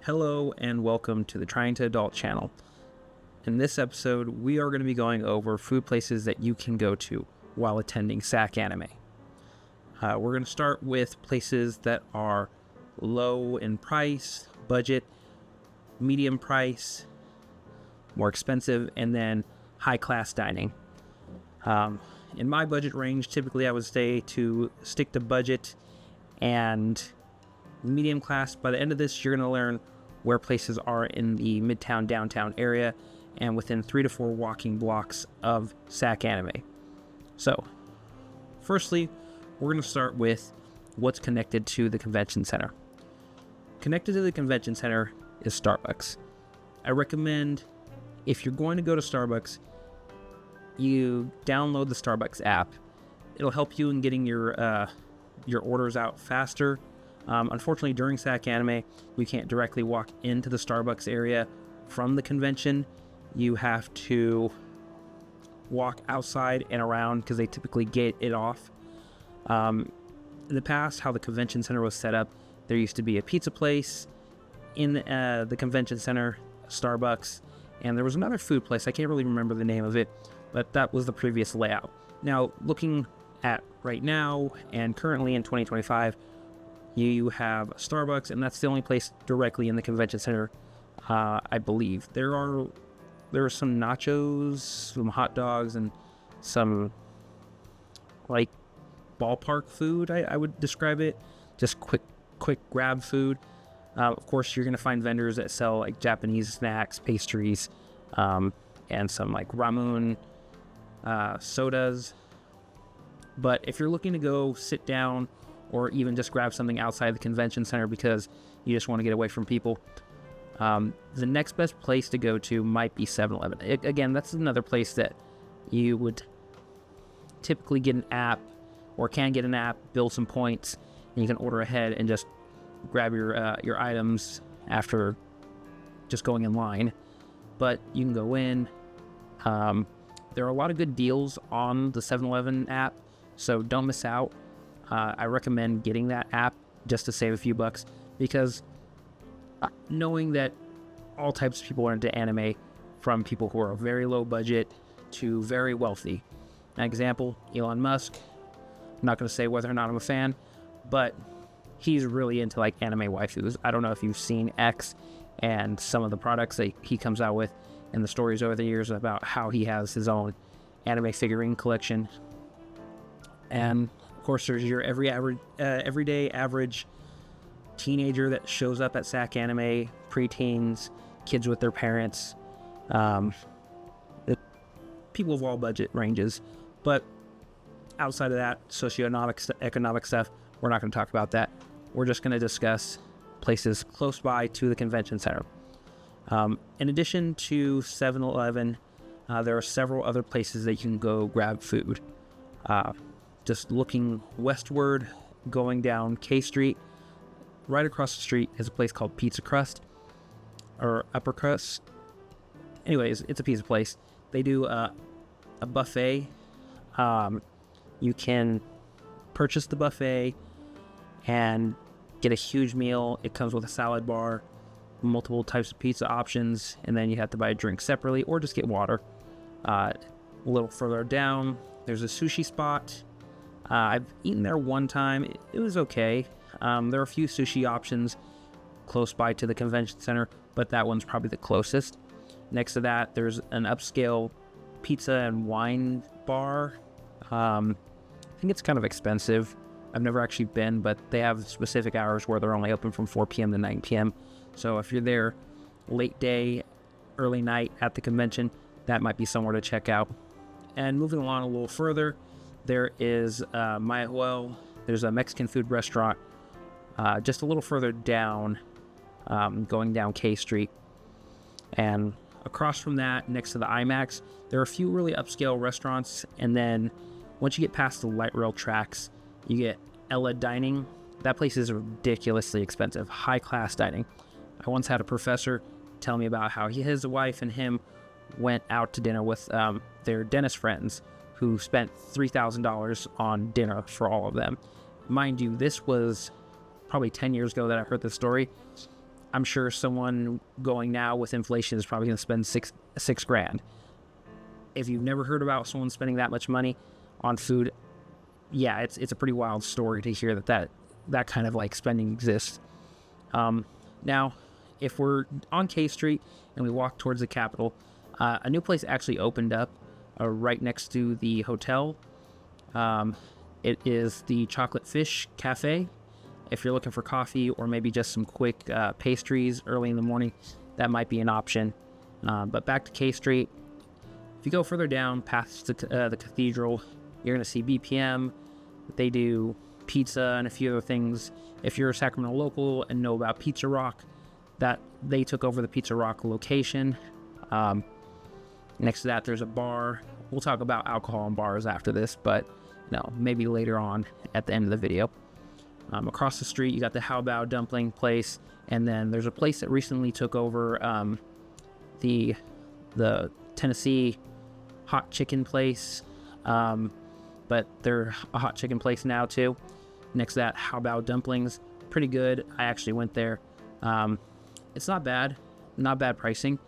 Hello and welcome to the Trying to Adult channel. In this episode, we are going to be going over food places that you can go to while attending SacAnime. We're going to start with places that are low in price, budget, medium price, more expensive, and then high class dining. In my budget range, typically I would say to stick to budget and medium class. By the end of this, you're going to learn where places are in the midtown downtown area and within 3 to 4 walking blocks of SacAnime. So, firstly, we're going to start with what's connected to the convention center. Connected to the convention center is Starbucks. I recommend, if you're going to go to Starbucks, you download the Starbucks app. It'll help you in getting your orders out faster. Unfortunately, during SacAnime, you can't directly walk into the Starbucks area from the convention. You have to walk outside and around because they typically gate it off. In the past, how the convention center was set up, there used to be a pizza place in the convention center, Starbucks, and there was another food place. I can't really remember the name of it, but that was the previous layout. Now, looking at right now and currently in 2025, you have Starbucks, and that's the only place directly in the convention center, I believe. There are some nachos, some hot dogs, and some like ballpark food, I would describe it. Just quick grab food. Of course, you're going to find vendors that sell like Japanese snacks, pastries, and some like ramen, sodas. But if you're looking to go sit down or even just grab something outside the convention center because you just want to get away from people, the next best place to go to might be 7-Eleven. Again, that's another place that you would typically get an app or can get an app, build some points, and you can order ahead and just grab your items after just going in line. But you can go in. There are a lot of good deals on the 7-Eleven app, so don't miss out. I recommend getting that app just to save a few bucks, because knowing that all types of people are into anime, from people who are very low budget to very wealthy. An example, Elon Musk. I'm not going to say whether or not I'm a fan, but he's really into like anime waifus. I don't know if you've seen X and some of the products that he comes out with and the stories over the years about how he has his own anime figurine collection. And of course, there's your everyday average teenager that shows up at SacAnime, preteens, kids with their parents, people of all budget ranges. But outside of that, economic stuff, we're not going to talk about that. We're just going to discuss places close by to the convention center. In addition to 7-Eleven, there are several other places that you can go grab food. Just looking westward, going down K Street, right across the street is a place called Pizza Crust, or Upper Crust. Anyways, it's a pizza place. They do a buffet. You can purchase the buffet and get a huge meal. It comes with a salad bar, multiple types of pizza options, and then you have to buy a drink separately or just get water. A little further down, there's a sushi spot. I've eaten there one time. It was okay. There are a few sushi options close by to the convention center, but that one's probably the closest. Next to that, there's an upscale pizza and wine bar. I think it's kind of expensive. I've never actually been, but they have specific hours where they're only open from 4 p.m. to 9 p.m. So if you're there late day, early night at the convention, that might be somewhere to check out. And moving along a little further, there is Mayahuel. There's a Mexican food restaurant just a little further down, going down K Street. And across from that, next to the IMAX, there are a few really upscale restaurants. And then once you get past the light rail tracks, you get Ella Dining. That place is ridiculously expensive, high-class dining. I once had a professor tell me about how his wife and him went out to dinner with their dentist friends, who spent $3,000 on dinner for all of them. Mind you, this was probably 10 years ago that I heard this story. I'm sure someone going now with inflation is probably going to spend six grand. If you've never heard about someone spending that much money on food, yeah, it's a pretty wild story to hear that kind of like spending exists. Now, if we're on K Street and we walk towards the Capitol, a new place actually opened up right next to the hotel. It is the Chocolate Fish Cafe. If you're looking for coffee or maybe just some quick pastries early in the morning, that might be an option. But back to K Street. If you go further down past the cathedral, you're going to see BPM. They do pizza and a few other things. If you're a Sacramento local and know about Pizza Rock, that they took over the Pizza Rock location. Next to that, there's a bar. We'll talk about alcohol and bars after this, but maybe later on at the end of the video. Across the street, you got the How Bao dumpling place, and then there's a place that recently took over the Tennessee hot chicken place, but they're a hot chicken place now too. Next to that, How Bao dumplings, pretty good. I actually went there. It's not bad pricing.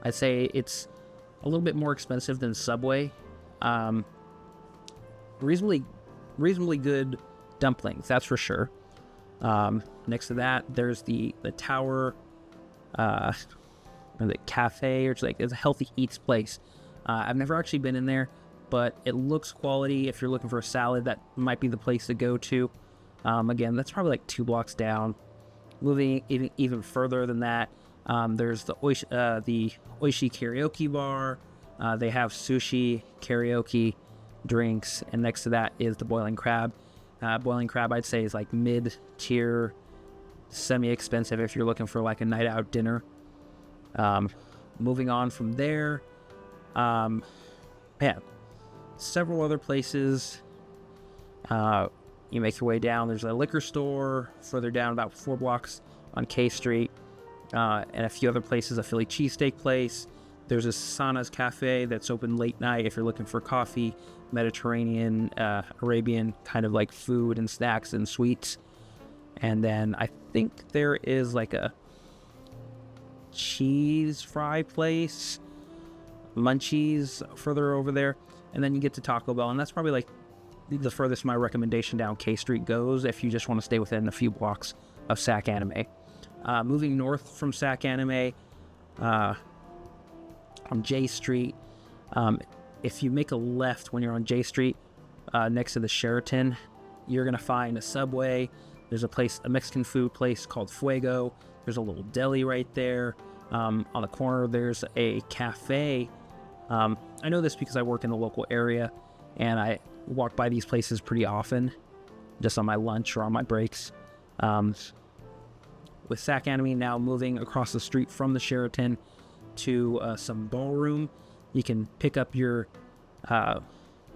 I'd say it's a little bit more expensive than Subway. Reasonably good dumplings, that's for sure. Next to that, there's the Tower, or the cafe, or it's a healthy eats place. I've never actually been in there, but it looks quality. If you're looking for a salad, that might be the place to go to. Again, that's probably like 2 blocks down. Moving even further than that, there's the Oishi karaoke bar. They have sushi, karaoke, drinks, and next to that is the Boiling Crab. Boiling Crab, I'd say, is like mid-tier, semi-expensive if you're looking for like a night out dinner. Moving on from there, several other places. You make your way down. There's a liquor store further down about 4 blocks on K Street, and a few other places, a Philly cheesesteak place. There's a Sana's Cafe that's open late night if you're looking for coffee, Mediterranean, Arabian kind of like food and snacks and sweets. And then I think there is like a cheese fry place, Munchies, further over there. And then you get to Taco Bell, and that's probably like the furthest my recommendation down K Street goes if you just want to stay within a few blocks of SacAnime. Moving north from SacAnime, on J Street, if you make a left when you're on J Street, next to the Sheraton, you're going to find a Subway. There's a Mexican food place called Fuego. There's a little deli right there. On the corner, there's a cafe. I know this because I work in the local area, and I walk by these places pretty often, just on my lunch or on my breaks. With SacAnime now moving across the street from the Sheraton to some ballroom, you can pick up your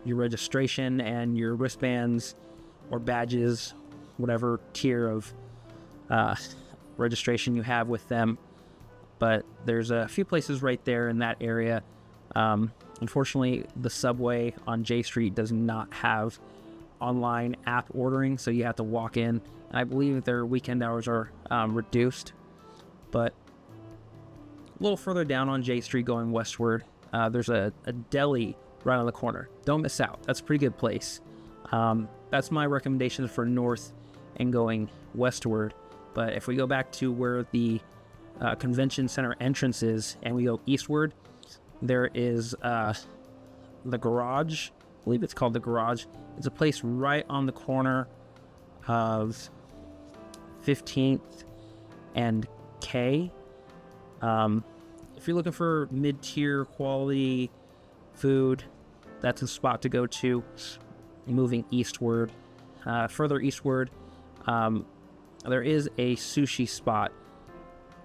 registration and your wristbands or badges, whatever tier of registration you have with them. But there's a few places right there in that area. Unfortunately, the Subway on J Street does not have online app ordering, so you have to walk in. And I believe their weekend hours are reduced. But a little further down on J Street going westward, there's a deli right on the corner. Don't miss out. That's a pretty good place. That's my recommendation for north and going westward. But if we go back to where the convention center entrance is and we go eastward, there is the Garage. I believe it's called the Garage. It's a place right on the corner of 15th and K. If you're looking for mid-tier quality food, that's a spot to go to. Moving eastward, further eastward, there is a sushi spot,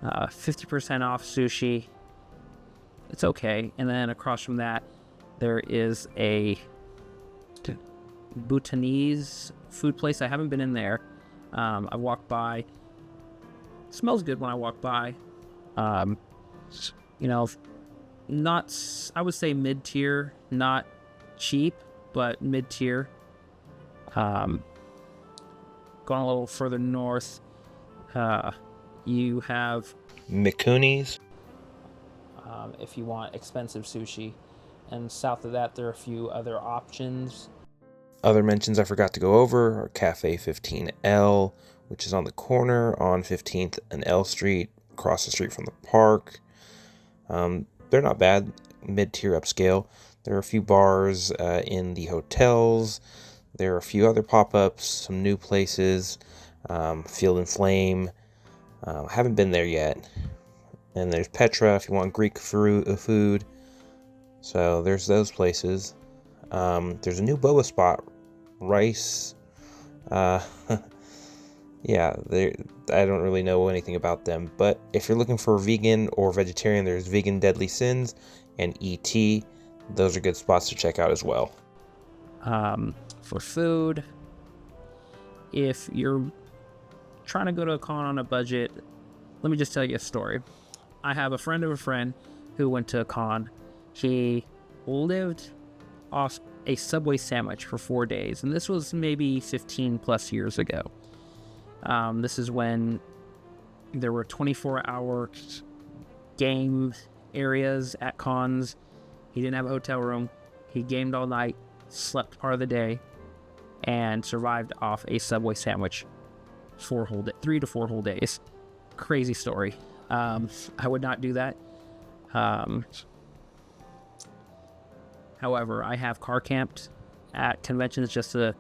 50% off sushi. It's okay. And then across from that, there is a Bhutanese food place. I haven't been in there. I walked by. It smells good when I walk by. Not, I would say mid-tier, not cheap, but mid-tier. Going a little further north, You have Mikuni's. if you want expensive sushi. And south of that, there are a few other options. Other mentions I forgot to go over are Cafe 15L, which is on the corner on 15th and L Street, across the street from the park. They're not bad, mid-tier upscale. There are a few bars in the hotels. There are a few other pop-ups, some new places, Field and Flame. Haven't been there yet. And there's Petra if you want Greek food. So there's those places. There's a new boba spot, Rice. Yeah, I don't really know anything about them. But if you're looking for vegan or vegetarian, there's Vegan Deadly Sins and E.T. Those are good spots to check out as well. For food, if you're trying to go to a con on a budget, let me just tell you a story. I have a friend of a friend who went to a con. He lived off a Subway sandwich for 4 days, and this was maybe 15 plus years ago. This is when there were 24-hour game areas at cons. He didn't have a hotel room. He gamed all night, slept part of the day, and survived off a Subway sandwich 3 to 4 whole days. Crazy story. I would not do that. However, I have car camped at conventions just to,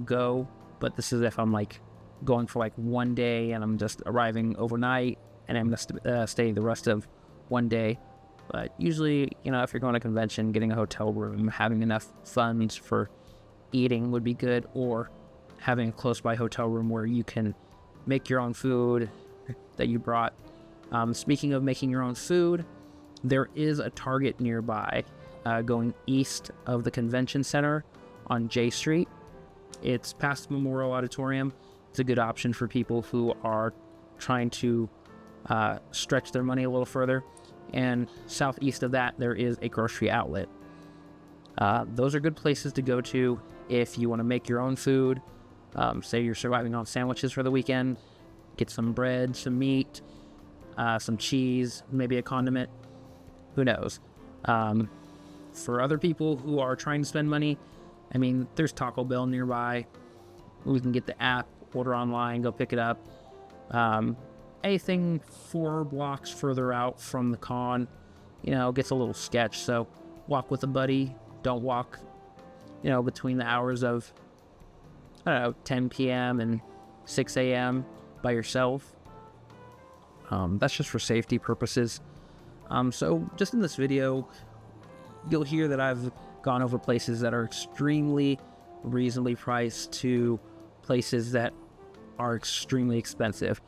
go. But this is if I'm going for 1 day and I'm just arriving overnight and I'm gonna stay the rest of 1 day. But usually, if you're going to a convention, getting a hotel room, having enough funds for eating would be good, or having a close by hotel room where you can make your own food that you brought. Speaking of making your own food, there is a Target nearby going east of the convention center on J Street. It's past the Memorial Auditorium. It's a good option for people who are trying to stretch their money a little further. And southeast of that, there is a grocery outlet. Those are good places to go to if you want to make your own food. Say you're surviving on sandwiches for the weekend. Get some bread, some meat, some cheese, maybe a condiment. Who knows? For other people who are trying to spend money, there's Taco Bell nearby. We can get the app, order online, go pick it up. Anything 4 blocks further out from the con, gets a little sketch. So walk with a buddy. Don't walk, between the hours of, 10 p.m. and 6 a.m. by yourself. That's just for safety purposes. So just in this video, you'll hear that I've gone over places that are extremely reasonably priced to places that are extremely expensive.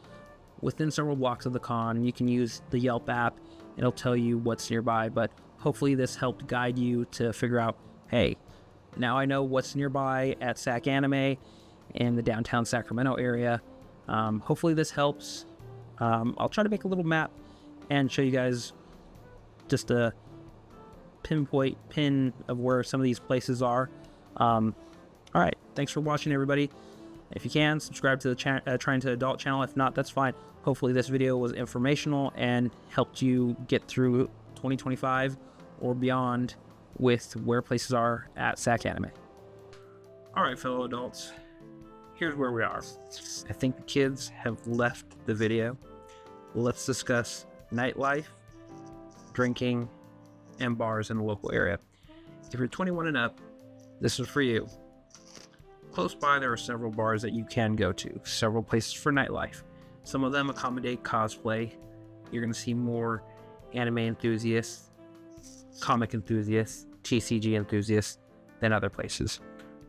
Within several blocks of the con, you can use the Yelp app. It'll tell you what's nearby, but hopefully this helped guide you to figure out, hey, now I know what's nearby at SacAnime in the downtown Sacramento area. Hopefully this helps. I'll try to make a little map and show you guys just a pin of where some of these places are. All right, thanks for watching, everybody. If you can, subscribe to the Trying to Adult channel. If not, that's fine. Hopefully this video was informational and helped you get through 2025 or beyond with where places are at SacAnime. All right, fellow adults, here's where we are. I think the kids have left the video. Let's discuss nightlife, drinking, and bars in the local area. If you're 21 and up, this is for you. Close by, there are several bars that you can go to, several places for nightlife. Some of them accommodate cosplay. You're going to see more anime enthusiasts, comic enthusiasts, TCG enthusiasts than other places.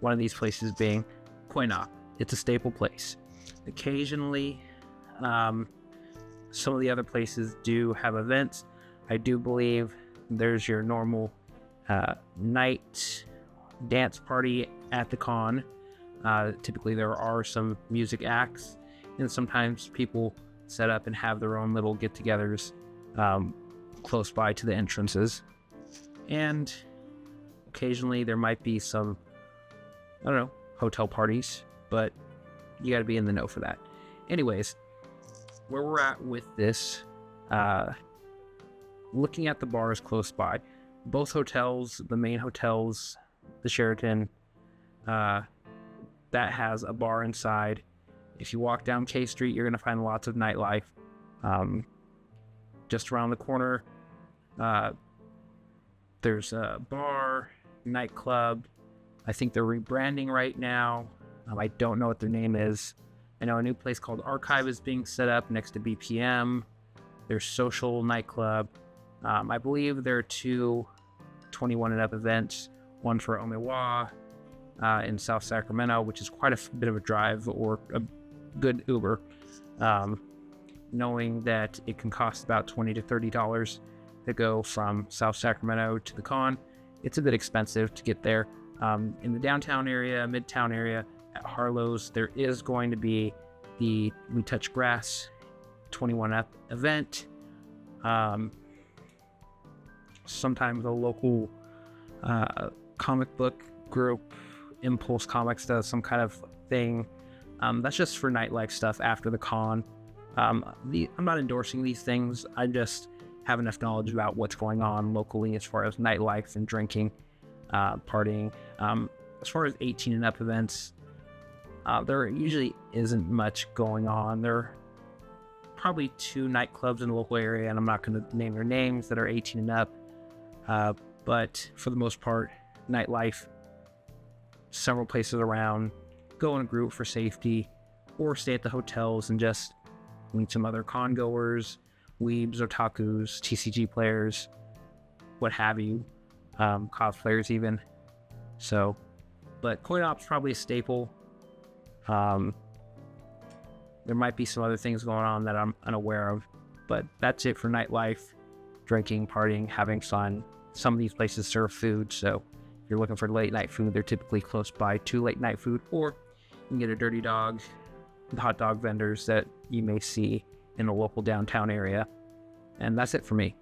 One of these places being Koina. It's a staple place. Occasionally, some of the other places do have events. I do believe there's your normal night dance party at the con. Typically there are some music acts, and sometimes people set up and have their own little get-togethers close by to the entrances. And occasionally there might be some, hotel parties, but you got to be in the know for that. Anyways, where we're at with this, looking at the bars close by, both hotels, the main hotels, the Sheraton, that has a bar inside. If you walk down K Street, you're going to find lots of nightlife. Just around the corner, there's a bar, nightclub. I think they're rebranding right now. I don't know what their name is. I know a new place called Archive is being set up next to BPM. There's Social Nightclub. I believe there are 2 21 and up events, one for Omiwa in South Sacramento, which is quite a bit of a drive or a good Uber. Knowing that it can cost about $20 to $30 to go from South Sacramento to the con, it's a bit expensive to get there. In the downtown area, midtown area, at Harlow's, there is going to be the We Touch Grass 21 Up event. Sometimes a local comic book group, Impulse Comics, does some kind of thing. That's just for nightlife stuff after the con. I'm not endorsing these things. I just have enough knowledge about what's going on locally as far as nightlife and drinking, partying. As far as 18 and up events, there usually isn't much going on. There are probably 2 nightclubs in the local area, and I'm not going to name their names, that are 18 and up. But for the most part, nightlife, several places around. Go in a group for safety, or stay at the hotels and just meet some other con goers, weebs, otakus, TCG players, what have you, cosplayers even. So, but coin op's probably a staple. There might be some other things going on that I'm unaware of, but that's it for nightlife, drinking, partying, having fun. Some of these places serve food, so if you're looking for late night food, they're typically close by to late night food, or you can get a Dirty Dog, the hot dog vendors that you may see in a local downtown area. And that's it for me.